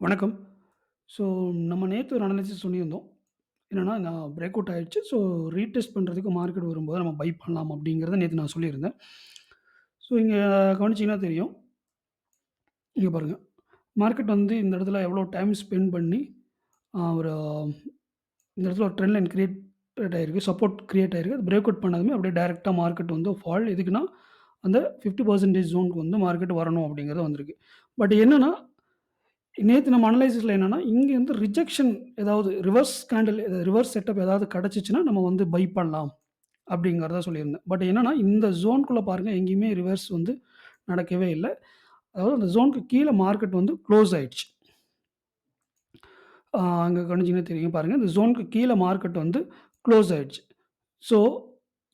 வணக்கம். ஸோ நம்ம நேத்து ஒரு அனாலிசிஸ் சொல்லியிருந்தோம். என்னன்னா, நான் பிரேக் அவுட் ஆயிடுச்சு. ஸோ ரீடெஸ்ட் பண்றதுக்கு மார்க்கெட் வரும்போது நம்ம பை பண்ணலாம் அப்படிங்கிறத நேத்து நான் சொல்லியிருந்தேன். ஸோ இங்க கவனிச்சீங்கன்னா தெரியும். இங்க பாருங்க. மார்க்கெட் வந்து இந்த இடத்துல எவ்வளோ டைம் ஸ்பெண்ட் பண்ணி ஒரு இந்த இடத்துல ஒரு ட்ரெண்ட் லைன் கிரியேட் ஆயிருக்கு. சப்போர்ட் கிரியேட் ஆயிருக்கு. அது பிரேக் அவுட் பண்ணதுமே அப்படியே டைரக்ட்டா மார்க்கெட் வந்து ஃபால் எதுக்குன்னா, அந்த 50% ஜோனுக்கு வந்து மார்க்கெட் வரணும் அப்படிங்கிறது வந்திருக்கு. பட் என்னன்னா நேத்து நம்ம அனலைசிஸ்ல என்னன்னா, இங்க வந்து ரிஜெக்ஷன் ஏதாவது ரிவர்ஸ் கேண்டில் ரிவர்ஸ் செட்டப் ஏதாவது கிடைச்சுச்சுன்னா, நம்ம வந்து பை பண்ணலாம் அப்படிங்கிறத சொல்லியிருந்தேன். பட் என்னன்னா, இந்த ஜோன்குள்ள பாருங்க எங்கேயுமே ரிவர்ஸ் வந்து நடக்கவே இல்ல. அதாவது அந்த ஜோனுக்கு கீழ மார்க்கெட் வந்து குளோஸ் ஆயிடுச்சு. அங்க கவனிச்சீங்கன்னா தெரியும் பாருங்க. இந்த ஜோனுக்கு கீழ மார்க்கெட் வந்து குளோஸ் ஆயிடுச்சு. ஸோ,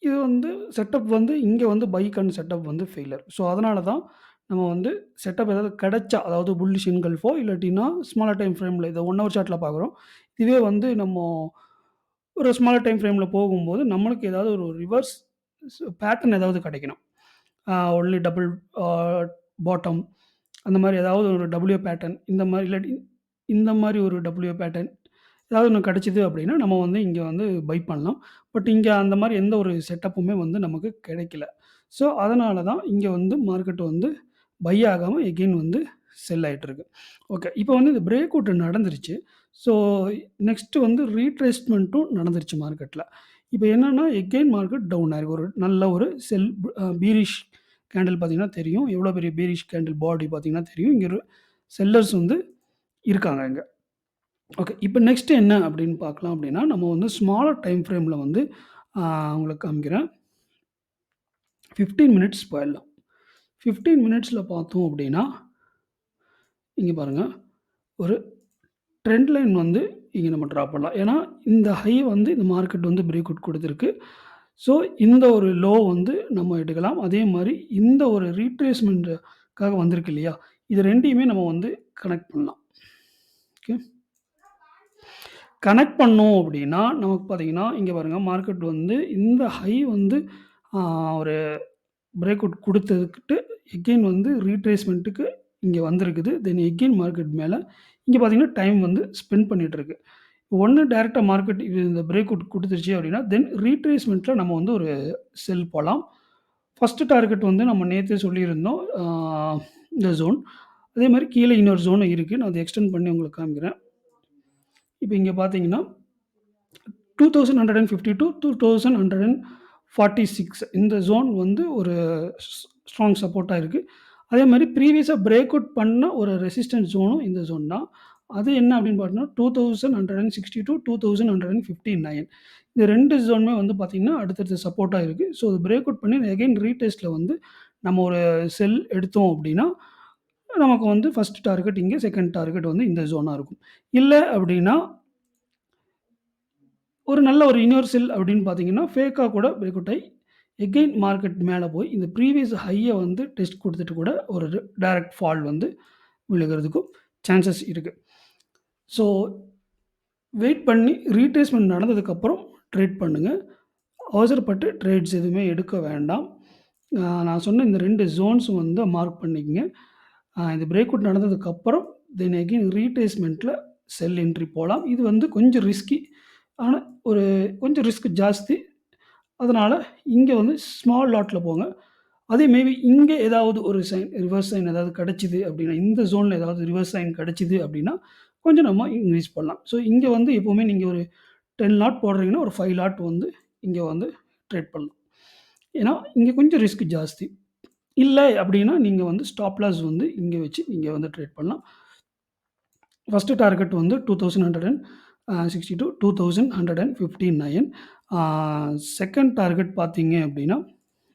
இது வந்து செட்டப் வந்து இங்க வந்து பைக்கான செட்டப் வந்து ஃபெயிலியர். ஸோ, அதனால தான் நம்ம வந்து செட்டப் ஏதாவது கிடைச்சா, அதாவது புல்லிஷ் என்கல்ஃபோ இல்லாட்டினா ஸ்மாலர் டைம் ஃப்ரேம்ல இத 1 ஹவர் சார்ட்ல பார்க்குறோம். இதுவே வந்து ஒரு ஸ்மாலர் டைம் ஃப்ரேம்ல போகும்போது நம்மளுக்கு ஏதாவது ஒரு ரிவர்ஸ் பேட்டர்ன் ஏதாவது கிடைக்கணும். ஒன்லி டபுள் ஆ பாட்டம் அந்த மாரி ஏதாவது ஒரு டபிள்யூ பேட்டர்ன் இந்த மாரி இல்லாட்டி இந்த மாரி ஒரு டபிள்யூ பேட்டர்ன் ஏதாவது ஒண்ணு கிடைச்சது அப்படின்னா, நம்ம வந்து இங்க வந்து பை பண்ணலாம். பட் இங்க அந்த மாரி எந்த ஒரு செட்டப்புமே வந்து நமக்கு கிடைக்கல. ஸோ, அதனால தான் இங்க வந்து மார்க்கெட் வந்து பை ஆகாம எகெயின் வந்து செல் ஆயிட்டிருக்கு. ஓகே. இப்போ வந்து இந்த பிரேக் அவுட் நடந்துருச்சு. ஸோ, நெக்ஸ்ட் வந்து ரீட்ரேஸ்மென்ட்டும் நடந்துருச்சு மார்க்கெட்ல. இப்போ என்னன்னா எகெயின் மார்க்கெட் டவுன் ஆயிருக்கு. ஒரு நல்ல ஒரு செல் பீரிஷ் கேண்டில் பார்த்தீங்கன்னா தெரியும். எவ்வளோ பெரிய பீரிஷ் கேண்டில் பாடி பார்த்தீங்கன்னா தெரியும். இங்க ஒரு செல்லர்ஸ் வந்து இருக்காங்க இங்க. ஓகே. இப்ப நெக்ஸ்ட் என்ன அப்படின்னு பார்க்கலாம் அப்படின்னா, நம்ம வந்து ஸ்மாலர் டைம் ஃப்ரேம்ல வந்து உங்களுக்கு காமிக்கிறேன். 15 மினிட்ஸ் போயிடலாம். 15 மினிட்ஸ்ல பார்த்தோம் அப்படின்னா, இங்க பாருங்க. ஒரு ட்ரெண்ட் லைன் வந்து இங்க நம்ம டிரா பண்ணலாம். ஏன்னா, இந்த ஹை வந்து இந்த மார்க்கெட் வந்து பிரேக் அவுட் குடுத்திருக்கு. ஸோ, இந்த ஒரு லோ வந்து நம்ம எடுக்கலாம். அதே மாரி இந்த ஒரு ரீட்ரேஸ்மென்ட்க்காக வந்திருக்கு இல்லையா? இது 2யுமே நம்ம வந்து கனெக்ட் பண்ணலாம். ஓகே. கனெக்ட் பண்ணோம் அப்படின்னா, நமக்கு பார்த்தீங்கன்னா, இங்க பாருங்க மார்க்கெட் வந்து இந்த ஹை வந்து ஆ ஒரு பிரேக் அவுட் குடுத்ததுக்கு எகெயின் வந்து ரீட்ரேஸ்மென்ட்க்கு இங்க வந்திருக்குது. தென் எகெயின் மார்க்கெட் மேல இங்க பார்த்தீங்கன்னா, டைம் வந்து ஸ்பெண்ட் பண்ணிட்டு இருக்கு. ஒண்ணு டைரக்ட்டா மார்க்கெட் இது இந்த பிரேக் அவுட் குடுத்துருச்சு அப்படின்னா, தென் ரீட்ரேஸ்மென்ட்ல நம்ம வந்து ஒரு செல் போலாம். ஃபர்ஸ்ட் டார்கெட் வந்து நம்ம நேத்தே சொல்லியிருந்தோம். இந்த ஜோன். அதே மாரி கீழ இன்னொரு ஜோன் இருக்கு. நான் அத எக்ஸ்டெண்ட் பண்ணி உங்களுக்கு காமிக்கிறேன். இப்ப இங்க பார்த்தீங்கன்னா 2150 டூ 2146 இந்த ஜோன் வந்து ஒரு ஸ்ட்ராங் சப்போர்ட்டா இருக்கு. அதே மாரி ப்ரீவியஸா பிரேக் அவுட் பண்ண ஒரு ரெசிஸ்டன்ஸ் ஜோனும் இந்த ஜோன் தான். அது என்ன அப்படின்னு பார்த்தீங்கன்னா, 2160 டூ 2159 இந்த 2 ஜோனுமே வந்து பார்த்தீங்கன்னா, அடுத்தடுத்த சப்போர்ட்டா இருக்கு. ஸோ, அது பிரேக் அவுட் பண்ணி அகைன் ரீடெஸ்ட்ல வந்து நம்ம ஒரு செல் எடுத்தோம் அப்படின்னா, நமக்கு வந்து ஃபர்ஸ்ட் டார்கெட் இங்க, செகண்ட் டார்கெட் வந்து இந்த ஜோனா இருக்கும். இல்ல அப்படின்னா ஒரு நல்ல ஒரு யுனிவர்சல் அப்படின்னு பார்த்தீங்கன்னா, ஃபேக்கா கூட பிரேக் அவுட் ஆயி, எகெயின் மார்க்கெட் மேல போய் இந்த ப்ரீவியஸ் ஹைய வந்து டெஸ்ட் குடுத்துட்டு கூட ஒரு டைரக்ட் ஃபால் வந்து விழுகுறதுக்கும் சான்சஸ் இருக்கு. ஸோ, வெயிட் பண்ணி ரீட்ரேஸ்மென்ட் நடந்ததுக்கப்புறம் ட்ரேட் பண்ணுங்க. அவசரப்பட்டு ட்ரேட்ஸ் எதுவுமே எடுக்க வேண்டாம். நான் சொன்ன இந்த 2 ஜோன்ஸ் வந்து மார்க் பண்ணிக்கங்க. இந்த பிரேக் அவுட் நடந்ததுக்கப்புறம் தென் அகைன் ரீட்ரேஸ்மென்ட்ல செல் என்ட்ரி போலாம். இது வந்து கொஞ்சம் ரிஸ்கி. ஆனா, ஒரு கொஞ்சம் ரிஸ்க் ஜாஸ்தி. அதனால இங்க வந்து ஸ்மால் லாட்ல போங்க. அதே மேபி இங்க ஏதாவது ஒரு சைன் ரிவர்ஸ் சைன் ஏதாவது கிடைச்சது அப்டின்னா, இந்த ஜோன்ல ஏதாவது ரிவர்ஸ் சைன் கிடைச்சது அப்டின்னா, கொஞ்சம் நம்ம இன்கிரீஸ் பண்ணலாம். ஸோ இங்க வந்து எப்பவுமே நீங்க ஒரு 10 லாட் போடுறீங்கன்னா, ஒரு 5 லாட் வந்து இங்க வந்து ட்ரேட் பண்ணலாம். ஏன்னா, இங்க கொஞ்சம் ரிஸ்க் ஜாஸ்தி. இல்ல அப்டின்னா, நீங்க வந்து ஸ்டாப் லாஸ் வந்து இங்க வச்சு நீங்க வந்து ட்ரேட் பண்ணலாம். ஃபர்ஸ்ட் டார்கெட் வந்து 2162 2159 செகண்ட் டார்கெட் பார்த்தீங்க அப்டின்னா,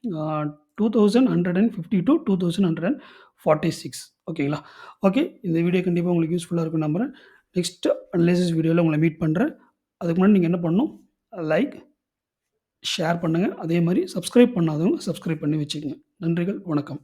ஆ 2150 டூ 2146 ஓகேங்களா? ஓகே. இந்த வீடியோ கண்டிப்பா உங்களுக்கு யூஸ்ஃபுல்லா இருக்கும்னு நம்புறேன். நெக்ஸ்ட் அனலைசிஸ் வீடியோல உங்கள மீட் பண்றேன். அதுக்கு முன்னாடி நீங்க என்ன பண்ணணும்? லைக், ஷேர் பண்ணுங்க. அதே மாரி சப்ஸ்கிரைப் பண்ணாதவங்க சப்ஸ்கிரைப் பண்ணி வச்சுக்கங்க. நன்றிகள், வணக்கம்.